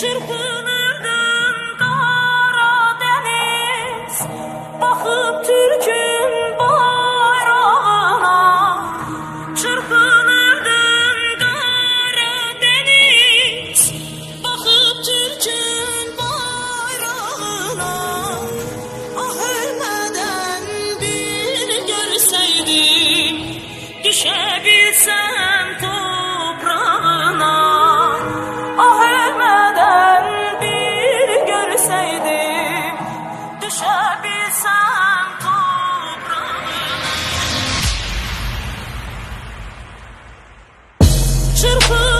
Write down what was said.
Çırpınırdım kara deniz, bakıp Türk'ün bayrağına. Çırpınırdım kara deniz, bakıp Türk'ün bayrağına. Ah ölmeden bir görseydim, düşebilsem toprağına. Ah ölmeden bir görseydim, düşebilsem toprağına. Çırpın